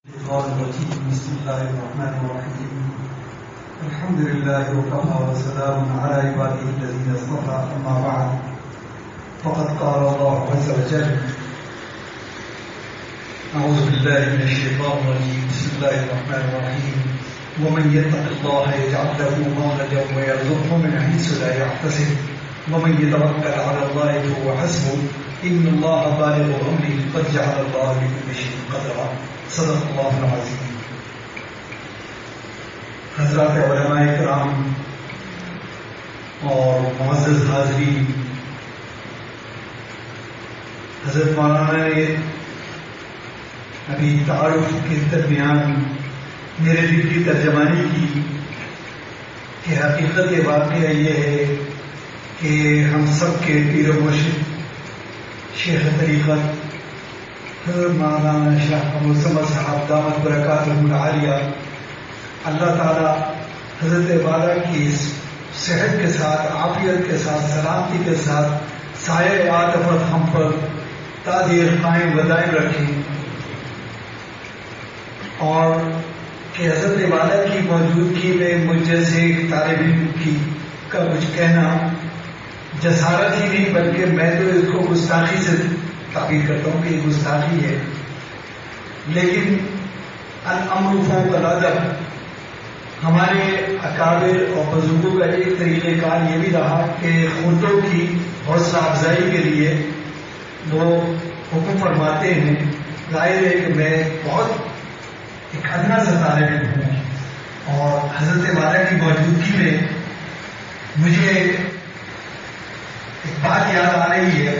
بسم الله الرحمن الرحيم. الحمد لله وكفى وسلام على عباده الذين اصطفى. أما بعد فقد قال الله عز وجل: أعوذ بالله من الشيطان الرجيم. بسم الله الرحمن الرحيم. ومن يتق الله يجعل له مخرجا ويرزقه من حيث لا يحتسب ومن يتوكل على الله فهو حسبه إن الله بالغ أمره قد جعل الله لكل شيء قدرا. صدق اللہ العظیم. حضرات علماء کرام اور معزز حاضرین، حضرت مولانا نے ابھی تعارف کے درمیان میرے دل کی ترجمانی کی کہ حقیقت واقعہ یہ ہے کہ ہم سب کے پیر و مرشد شیخ طریقت حضرت مولانا شاہ محمود سمد صاحب دامت برکاتہم العالیہ، اللہ تعالیٰ حضرت والا کی صحت کے ساتھ، عافیت کے ساتھ، سلامتی کے ساتھ سایہ عاطفت ہم پر تادیر قائم و دائم رکھیں، اور کہ حضرت والا کی موجودگی میں مجھ جیسے ایک طالب علم کا کچھ کہنا جسارت ہی نہیں بلکہ میں تو اس کو گستاخی سے تعبیر کرتا ہوں کہ یہ گستاخی ہے. لیکن الامر فوق الادب، ہمارے اکابر اور بزرگوں کا ایک طریقہ کار یہ بھی رہا کہ خردوں کی حوصلہ افزائی کے لیے وہ حکم فرماتے ہیں. ظاہر ہے کہ میں بہت ایک ادنا سا طالب علم ہوں، اور حضرت والا کی موجودگی میں مجھے ایک بات یاد آ رہی ہے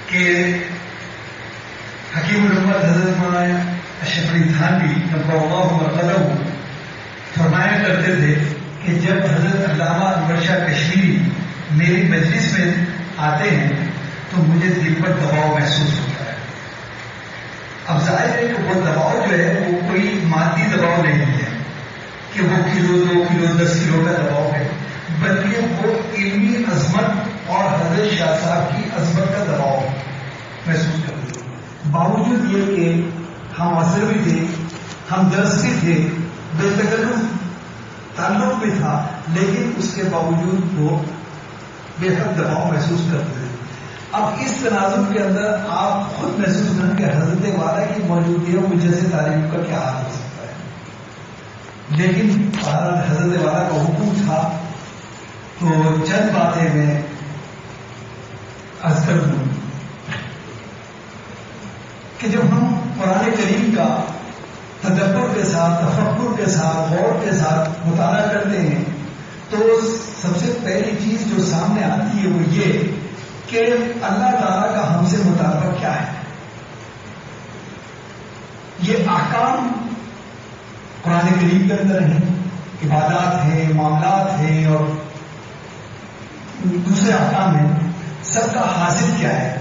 کہ حکیم الامت حضرت مولانا اشرف علی تھانوی نبہ اللہ مرقدہ فرمایا کرتے تھے کہ جب حضرت علامہ انور شاہ کشمیری میری مجلس میں آتے ہیں تو مجھے دل پر دباؤ محسوس ہوتا ہے. اب ظاہر ہے کہ وہ دباؤ جو ہے وہ کوئی مادی دباؤ نہیں ہے کہ وہ کلو 2 کلو 10 کلو کا دباؤ ہے، بلکہ وہ علمی عظمت اور حضرت شاہ صاحب کی عظمت کا دباؤ محسوس کرتے ہیں. باوجود یہ کہ ہم اثر بھی تھے، ہم درس بھی تھے، بے تکلف تعلق بھی تھا، لیکن اس کے باوجود وہ بے حد دباؤ محسوس کرتے تھے. اب اس تناظر کے اندر آپ خود محسوس کریں کہ حضرت والا کی موجودگی ہے مجھ جیسے طالب کا کیا حال ہو سکتا ہے. لیکن حضرت والا کا حکم تھا تو چند باتیں میں عرض کر دوں کہ جب ہم قرآن کریم کا تدبر کے ساتھ، تفکر کے ساتھ، غور کے ساتھ مطالعہ کرتے ہیں تو سب سے پہلی چیز جو سامنے آتی ہے وہ یہ کہ اللہ تعالیٰ کا ہم سے مطالبہ کیا ہے. یہ احکام قرآن کریم کے اندر ہیں، عبادات ہیں، معاملات ہیں اور دوسرے احکام ہیں. سب کا حاصل کیا ہے؟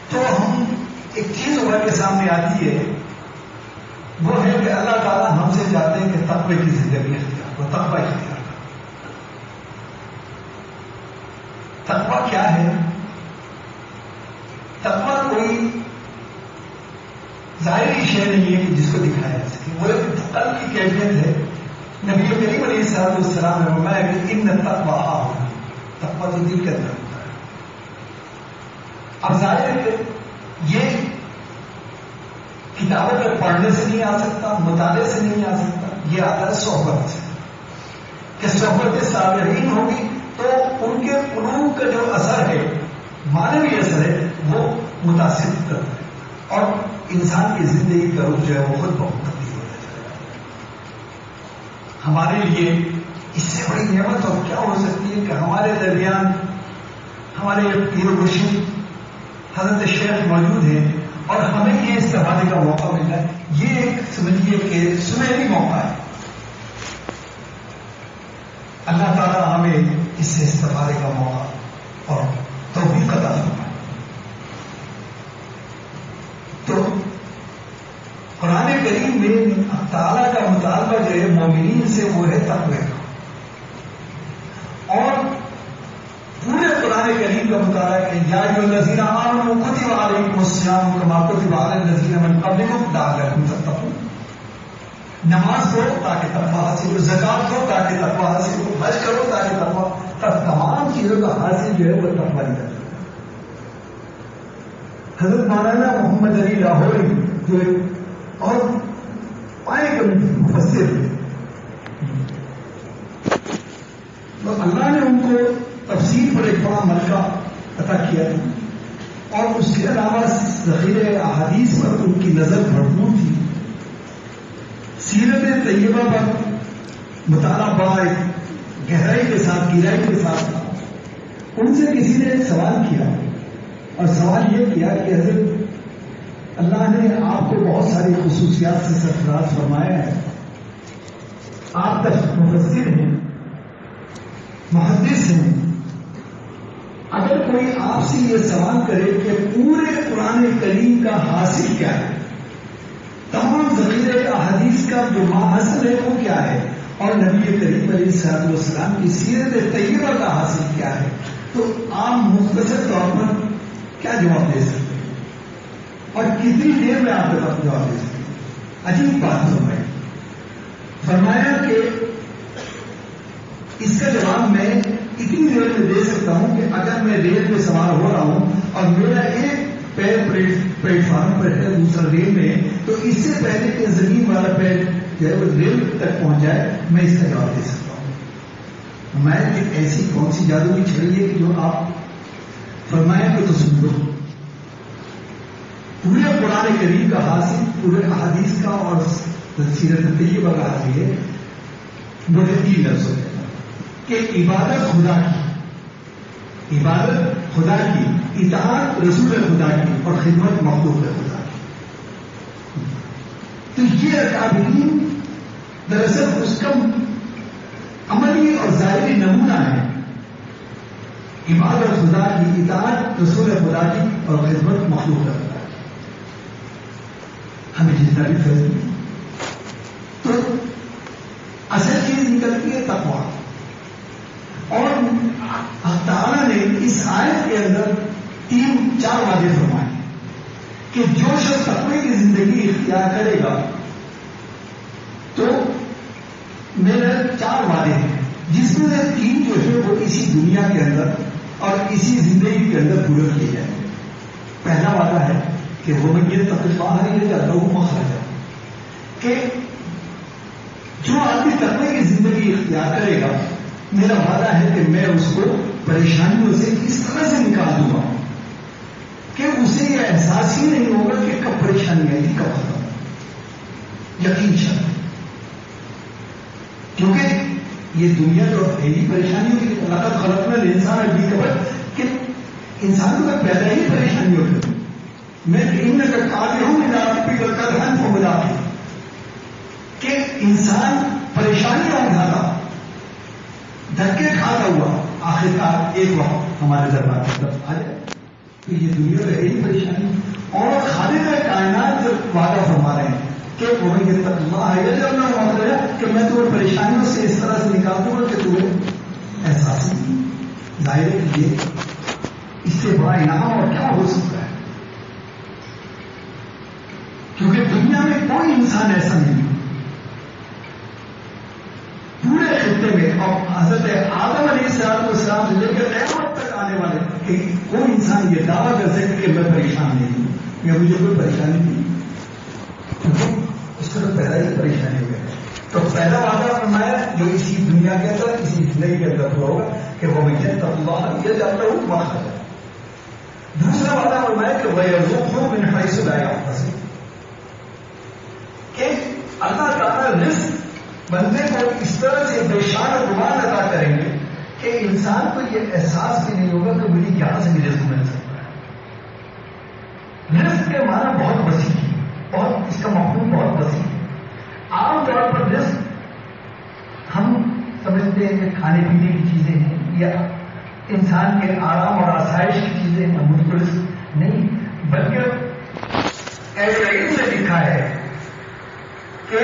تو ہم ایک چیز ابھر کے سامنے آتی ہے، وہ ہے کہ اللہ تعالیٰ ہم سے چاہتے ہیں کہ تقوی کی زندگی اختیار کرو، تقوی اختیار کرو. تقوی کیا ہے؟ تقوی کوئی ظاہری شے نہیں ہے کہ جس کو دکھایا جا سکے، وہ ایک قلب کی کیفیت ہے. نبی کریم علیہ السلام نے فرمایا کہ ان تقوی ہونا، تقوی تو دل کے اندر ہوتا ہے. اب ظاہر ہے کہ یہ کتابوں پر پڑھنے سے نہیں آ سکتا، مطالعے سے نہیں آ سکتا، یہ آتا ہے صحبت سے. کہ صحبت صالحین ہوگی تو ان کے قلوب کا جو اثر ہے، معنوی اثر ہے، وہ متاثر کرتا ہے اور انسان کی زندگی کا رخ جو ہے وہ خود بہت تبدیل ہوتا جائے گا. ہمارے لیے اس سے بڑی نعمت اور کیا ہو سکتی ہے کہ ہمارے درمیان ہمارے پیر و مرشد حضرت شیخ موجود ہیں اور ہمیں یہ استفادے کا موقع ملتا ہے. یہ ایک سمجھیے کہ سنہری موقع ہے. اللہ تعالیٰ ہمیں اس سے استفادے کا موقع اور توفیق عطا فرمائے. تو قرآن کریم میں تعالیٰ کا مطالبہ جو ہے مومنین سے وہ ہے تقوی کا، اور پورے قرآن کریم کریم کا مطالعہ کریں. یا ایھا الذین آمنوا کتب علیکم الصیام کما کتب علی الذین من قبلکم لعلکم تتقون. نماز پڑھو تاکہ تقویٰ حاصل ہو، زکات دو تاکہ تقویٰ حاصل ہو، حج کرو تاکہ تقویٰ. تمام چیزوں کا حاصل جو ہے وہ تقویٰ نہیں کرتا. حضرت مولانا محمد علی لاہوری جو اور پائے کبھی مفسر، تو اللہ نے ان کو تفسیر پر ایک بڑا ملکہ عطا کیا تھا، اور اس کے علاوہ ذخیرہ احادیث پر ان کی نظر بھرپور تھی. سیرت طیبہ پر مطالعہ بڑا گہرائی کے ساتھ، گہرائی کے ساتھ تھا. ان سے کسی نے ایک سوال کیا، اور سوال یہ کیا کہ حضرت اللہ نے آپ کو بہت ساری خصوصیات سے سرفراز فرمایا ہے، آپ مفسر ہیں، محدث ہیں. اگر کوئی آپ سے یہ سوال کرے کہ پورے قرآن کریم کا حاصل کیا ہے، تمام ذخیرہ احادیث کا جو حاصل ہے وہ کیا ہے، اور نبی کریم علیہ الصلوۃ والسلام کی سیرت طیبہ کا حاصل کیا ہے، تو آپ مختصر طور پر کیا جواب دے سکتے ہیں اور کتنی دیر میں آپ کے پاس جواب دے سکتے ہیں؟ عجیب بات فرمایا کہ اس کا جواب میں اتنی دیر میں دے سکتا ہوں کہ اگر میں ریل میں سوار ہو رہا ہوں اور میرا ایک پیر پلیٹ فارم پر ہے، دوسرا ریل میں، تو اس سے پہلے کہ زمین والا پیر جو ہے وہ ریل تک پہنچ جائے میں اس کا جواب دے سکتا ہوں. میں ایک ایسی کون سی جادو کی چھڑی ہے کہ جو آپ فرمایا کہ تو سن لو. پورے قرآن کریم کا حاصل، پورے احادیث کا اور سیرت طیبہ کا حاصل ہے مجھے 3 لفظ ہو جائے کہ عبادت خدا کی، عبادت خدا کی، اطاعت رسول خدا کی، اور خدمت مخلوق خدا کی. تو یہ اکابرین دراصل اس کا عملی اور ظاہری نمونہ ہے. عبادت خدا کی، اطاعت رسول خدا کی، اور خدمت مخلوق خدا کی. ہمیں جتنا بھی فیصلہ تو اصل چیز نکلتی ہے تقویٰ. اور اللہ تعالیٰ نے اس آیت کے اندر 3-4 وعدے فرمائے کہ جو شخص تقوی کی زندگی اختیار کرے گا تو میرے 4 وعدے ہیں، جس میں سے 3 جو ہے وہ اسی دنیا کے اندر اور اسی زندگی کے اندر پورے کیے جائیں گے. پہلا وعدہ ہے کہ وہ یہ تقویٰ ہے کہ اللہ مخرج، کہ جو آدمی تقوی کی زندگی اختیار کرے گا میرا وعدہ ہے کہ میں اس کو پریشانیوں سے اس طرح سے نکال دوں گا کہ اسے یہ احساس ہی نہیں ہوگا کہ کب پریشانی آئی تھی کب ختم. یقین شرط، کیونکہ یہ دنیا جو ہے ہی پریشانیوں کی، لقد خلقنا الانسان فی کبد، کہ انسان کو پیدا ہی پریشانیوں کی. میں انک قادر ہوں الی ربک قدحا فملاقہ، کہ انسان پریشانیاں اٹھاتا، دھکے کھاتا ہوا، آخرکار ایک وقت ہمارے دربار کی طرف آ جائے. تو یہ دنیا میں ہے ہی پریشانی. اور خالق کائنات جب وعدہ فرما رہے ہیں کہ وہ یہ تقویٰ ہے جب میں وعدہ ہے کہ میں تمہیں پریشانیوں سے اس طرح سے نکال دوں گا کہ تمہیں احساس نہیں. ظاہر ہے کہ یہ اس سے بڑا انعام اور کیا ہو سکتا ہے، کیونکہ دنیا میں کوئی انسان ایسا نہیں پورے خطے میں، اور حضرت آدم علیہ السلام سے لے کر قیامت تک آنے والے کہ کوئی انسان یہ دعویٰ کر سکے کہ میں پریشان نہیں ہوں یا مجھے کوئی پریشانی نہیں، کیونکہ اس کا تو پیدا ہی پریشانی ہو گئی. تو پہلا وعدہ فرمایا جو اسی دنیا کے اندر، اسی زندگی کے اندر ہوا ہوگا کہ وہ مجھے تقویٰ یہ جانتا ہوں مخرج. دوسرا وعدہ فرمایا کہ وَيَرْزُقْهُ مِنْ حَيْثُ لَا يَحْتَسِبُ، کہ اللہ تعالیٰ رزق بندے کو اس طرح سے بے شان و گمان عطا کریں گے کہ انسان کو یہ احساس بھی نہیں ہوگا کہ مجھے یہاں سے بھی رزق مل سکتا ہے. رزق کے معنی بہت وسیع ہے، بہت اس کا مفہوم بہت وسیع ہے. عام طور پر رزق ہم سمجھتے ہیں کہ کھانے پینے کی چیزیں ہیں یا انسان کے آرام اور آسائش کی چیزیں ہیں. مجھ کو رزق نہیں، بلکہ علم نے لکھا ہے کہ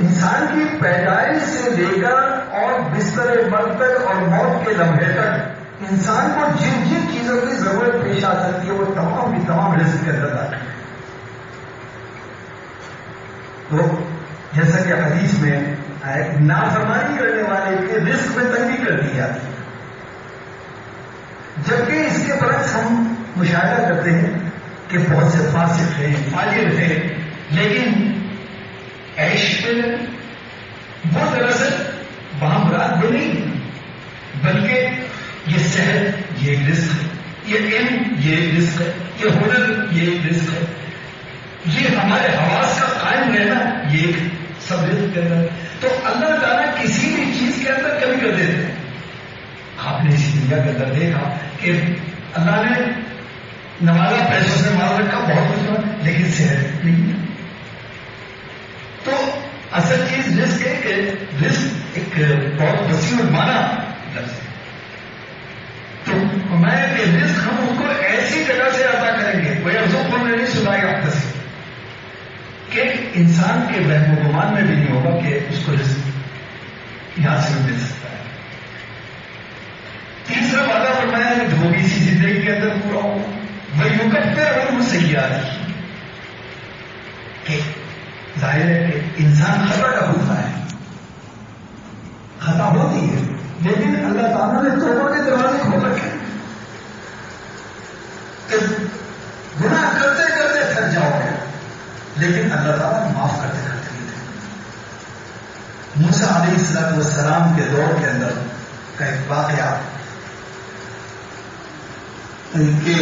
انسان کی پیدائش سے لے کر اور بستر مرگ تک اور موت کے لمحے تک انسان کو جن جن چیزوں کی ضرورت پیش آ سکتی ہے وہ تمام کی تمام رزق کے اندر داخل ہے. تو جیسا کہ حدیث میں نافرمانی کرنے والے کے رزق میں تنگی کر دی جاتی ہے، جبکہ اس کے برعکس ہم مشاہدہ کرتے ہیں کہ بہت سے فاسق ہیں، فاجر ہیں، لیکن عیش میں وہ دراصل وہاں مراد وہ نہیں، بلکہ یہ صحت یہ ایک رزق ہے، یہ علم یہ ایک رزق ہے، یہ ہنر یہ ایک رزق ہے، یہ ہمارے حواس کا قائم رہنا یہ ایک سب رزق کے اندر. تو اللہ تعالیٰ کسی بھی چیز کے اندر کمی کر دیتے ہیں. آپ نے اسی دنیا کے اندر دیکھا کہ اللہ نے نوازا، پیسوں سے مال رکھا، بہت کچھ، لیکن صحت نہیں ہے. تو اصل چیز رزق ہے کہ رزق ایک بہت وسیع اور مانا لفظ ہے. تو ہمارے کہ رزق ہم ان کو ایسی جگہ سے عطا کریں گے، کوئی ارزو کھولنے نہیں سنائے آپ سے، کہ انسان کے وہم و گمان میں بھی نہیں ہوگا کہ اس کو رزق یہاں سے مل سکتا ہے. تیسرا وعدہ فرمایا کہ جو بھی اسی زندگی کے اندر پورا ہو وہ مکفر اور مسیئات، کہ ظاہر ہے کہ انسان خطا کا ہوتا ہے، خطا ہوتی ہے، لیکن اللہ تعالیٰ نے توبہ کے دروازے کھول رکھے کہ گناہ کرتے کرتے تھک جاؤ گے، لیکن اللہ تعالیٰ معاف کرتے کرتے نہیں تھے. موسیٰ علیہ السلام کے دور کے اندر کا ایک واقعہ کہ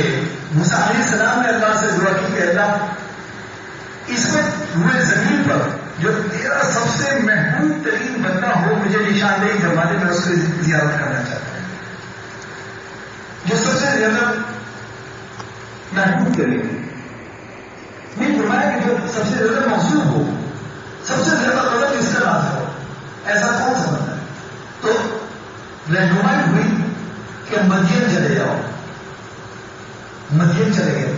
موسیٰ علیہ السلام نے اللہ سے دعا کی کہ اللہ اس وقت روئے زمین پر جو تیرا سب سے محبوب ترین بندہ ہو مجھے نشاندہی کروا دے، میں اس کی زیارت کرنا چاہتا ہوں. جو سب سے زیادہ محبوب ترین نہیں فرمایا کہ جو سب سے زیادہ موصول ہو، سب سے زیادہ قدر اس کا راز ہو، ایسا کون سا بندہ ہے؟ تو رہنمائی ہوئی کہ مدین چلے جاؤ. مدین چلے گئے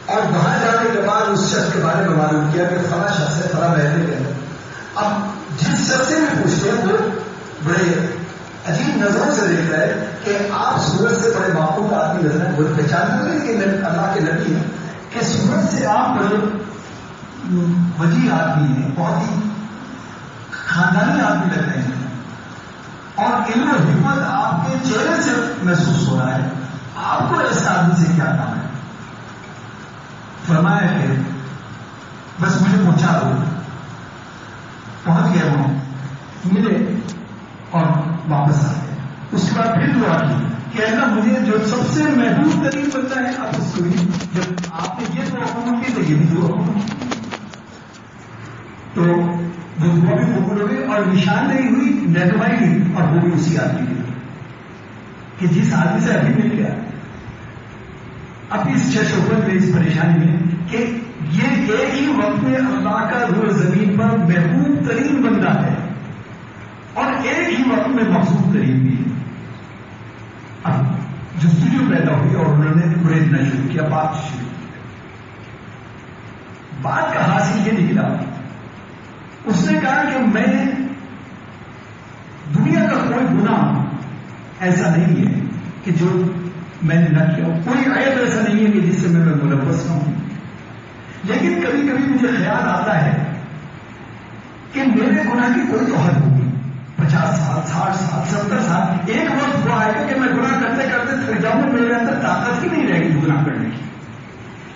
اور وہاں جانے کے بعد اس شخص کے بارے میں معلوم کیا کہ فلاں شخص ہے، فلاں محلے کے اندر. اب جس شخص سے بھی پوچھتے ہیں وہ بڑے عجیب نظروں سے دیکھ رہا ہے کہ آپ سورج سے بڑے معقول آدمی نظر ہیں، وہ پہچانتے ہیں کہ اللہ کے نبی ہیں، کہ سورج سے آپ بڑے وجیح آدمی ہیں، بہت ہی خاندانی آدمی لگ رہے ہیں، اور علم و حکمت آپ کے چہرے سے محسوس ہو رہا ہے، آپ کو ایسے آدمی سے کیا کام ہے؟ فرمایا کہ بس مجھے پہنچا دو. پہنچ گیا وہاں، ملے اور واپس آ گئے. اس کے بعد پھر دعا کی کہ اللہ مجھے جو سب سے محبوب ترین بنتا ہے آپ اس کو بھی، جب آپ نے یہ دعا قبول کی تو یہ بھی دعا قبول کی. تو وہ دعا بھی قبول ہو گئی اور نشاندہی ہوئی، رہنمائی ہوئی، اور وہ بھی اسی آدمی کی کہ جس آدمی سے ابھی مل گیا. اب اس شہرت میں، اس پریشانی میں کہ یہ ایک ہی وقت میں اللہ کا روح زمین پر محبوب ترین بندہ ہے اور ایک ہی وقت میں محسوب ترین بھی ہے. اب جستجو پیدا ہوئی اور انہوں نے گریزنا شروع کیا، بات شروع کی. بات کا حاصل یہ نکلا، اس نے کہا کہ میں دنیا کا کوئی گناہ ایسا نہیں ہے کہ جو میں نے نہ کیا، کوئی عیب ایسا نہیں ہے کہ جس سے میں ملوث نہ ہوں، لیکن کبھی کبھی مجھے خیال آتا ہے کہ میرے گناہ کی کوئی تو حد ہوگی، 50 سال 60 سال 70 سال، ایک وقت ہوا ہے کہ میں گناہ کرتے کرتے تھک جاؤں، میرے اندر طاقت ہی نہیں رہے گی گناہ کرنے کی.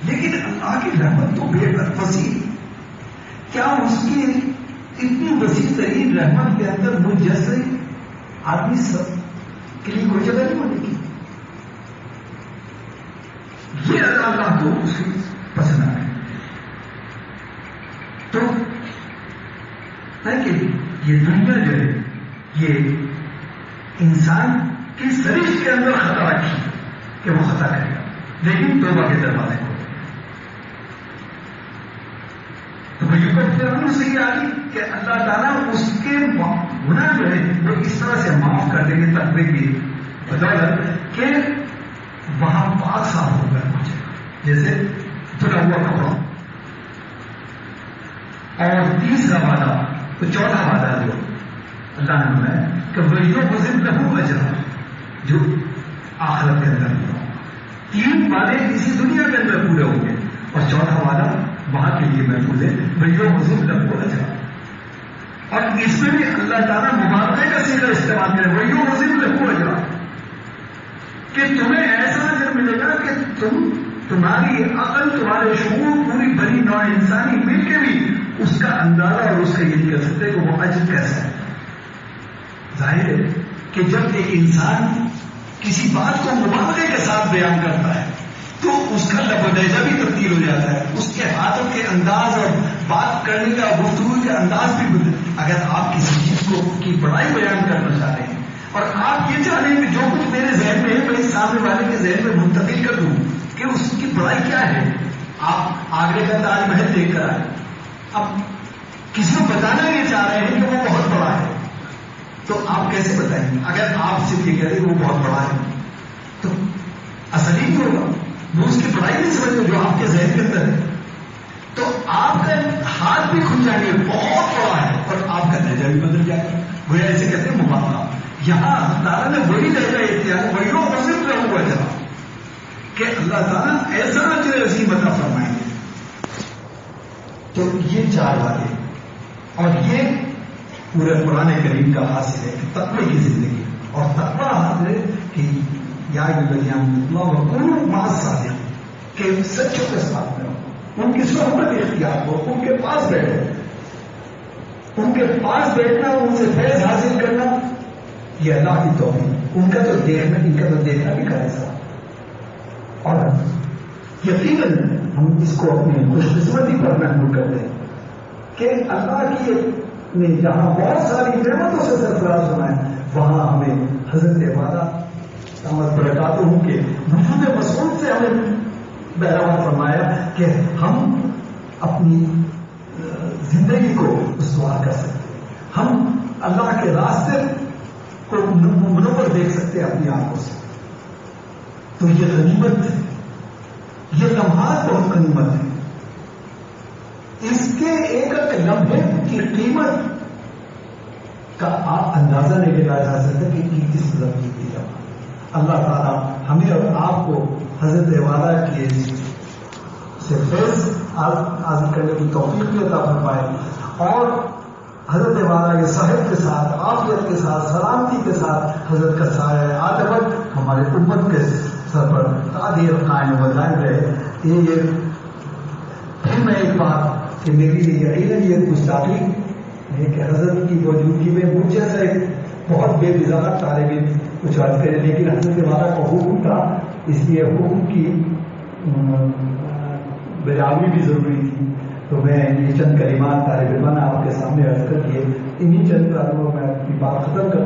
لیکن اللہ کی رحمت تو بے حد وسیع، کیا اس کی اتنی وسیع ترین رحمت کے اندر مجھ جیسے آدمی سب کے لیے کوئی جگہ نہیں ہونے کی؟ یہ اللہ کو اس کی پسند آئے. تو کہ یہ دنیا جو ہے یہ انسان کی سرشت کے اندر خطا رکھی کہ وہ خطا کرے گا، لیکن توبہ کے دروازے کو تو پھر سے یہ آگی کہ اللہ تعالیٰ اس کے گناہ جو ہے وہ اس طرح سے معاف کر دیں گے تقوی کی بدولت کہ وہاں پاک صاف ہو کر پہنچے گا جیسے دھلا ہوا کپڑا. اور تیسرا وعدہ تو چوتھا وعدہ جو اللہ نے بنایا کہ وہ مزید لہو اجرا، جو آخرت کے اندر پورا ہو. 3 وعدے اسی دنیا کے اندر پورے ہوں گے اور 4تھا وعدہ وہاں کے لیے محفوظ ہے بھائیوں مزید لب کو اجرا. اور اس میں بھی اللہ تعالیٰ مبارکے کا صیغہ استعمال کرے بھائیوں مزید لب کو اجرا کہ تمہیں ایسا اجر ملے گا کہ تمہاری عقل تمہارے شعور پوری بڑی نوع انسانی مل کے بھی اس کا اندازہ اور اس کا یہ نہیں کر سکتے کہ وہ اجر کیسا ہے. ظاہر ہے کہ جب ایک انسان کسی بات کو مبالغے کے ساتھ بیان کرتا ہے تو اس کا لب و لہجہ بھی تبدیل ہو جاتا ہے, اس کے ہاتھوں کے انداز اور بات کرنے کا گفتگو کا انداز بھی بدل. اگر آپ کسی چیز کو کی بڑائی بیان کرنا چاہ رہے ہیں اور آپ یہ چاہ رہے ہیں کہ جو کچھ میرے ذہن میں ہے میں اس سامنے والے کے ذہن میں منتقل کر دوں کہ اس کی بڑائی کیا ہے. آپ آگرے کا تاج محل دیکھ کر آئے, اب کسی کو بتانا یہ چاہ رہے ہیں کہ وہ بہت بڑا ہے تو آپ کیسے بتائیں گے؟ اگر آپ صرف یہ کہہ رہے ہیں وہ بہت بڑا ہے تو اصل ہی نہیں ہوگا, وہ اس کی بڑائی نہیں سمجھتے جو آپ کے ذہن کے اندر ہے. تو آپ کا ہاتھ بھی کھل جائیں گے بہت بڑا ہے اور آپ کا لہجہ بھی بدل جائے گا. وہ ایسے کہتے ہیں مبادلہ. یہاں تعالیٰ نے وہی لہجہ اختیار وہی مصرف رہا ہوا جب کہ اللہ تعالیٰ ایسا اجر عظیم عطا فرمائیں گے. تو یہ 4 وعدے اور یہ پورے قرآن کریم کا حاصل ہے کہ تقوی کی زندگی اور تقوی حاصل ہے کہ یا کہ سچوں کے ساتھ میں ہو, ان کی صحبت اختیار ہو, ان کے پاس بیٹھو, ان کے پاس بیٹھنا ان سے فیض حاصل کرنا یہ اللہ کی توفیق. ان کا تو دیکھنا ان کا تو دیکھنا بھی کرے سا. اور یقیناً ہم اس کو اپنی خوش قسمتی پر محمول کرتے ہیں کہ اللہ کی نے جہاں بہت ساری نعمتوں سے سرفراز ہونا ہے وہاں ہمیں حضرت وعدہ برکاتہ ہوں کہ وجود مسعود سے ہمیں بہروا فرمایا کہ ہم اپنی زندگی کو استوار کر سکتے ہیں, ہم اللہ کے راستے کو منور دیکھ سکتے ہیں اپنی آنکھوں سے. تو یہ غنیمت ہے, یہ لمحات بہت غنیمت ہے. اس کے ایک لمحے کی قیمت کا آپ اندازہ نہیں لگایا جا سکتا کہ کس لمحے کی جمع. اللہ تعالیٰ ہمیں اور آپ کو حضرت وعدہ کے سے فیض حاصل کرنے کی توفیق بھی عطا فرمائے اور حضرت وعدہ کے صاحب کے ساتھ عافیت کے ساتھ سلامتی کے ساتھ حضرت کا سایہ عاطفت ہمارے امت کے سر پر تعدیر قائم و دائم رہے. یہ پھر میں ایک بات کہ میری لیے یقیناً یہ گستاخی ہے کہ حضرت کی موجودگی میں مجھ جیسا ایک بہت بے وضاحت طالب علم کچھ عرض کرے, لیکن حضرت والا کا حکم تھا اس لیے حکم کی بجاوی بھی ضروری تھی. تو میں یہ چند کلمات طالب علمانہ آپ کے سامنے عرض کر کے انہیں چند کلموں میں اپنی بات ختم کر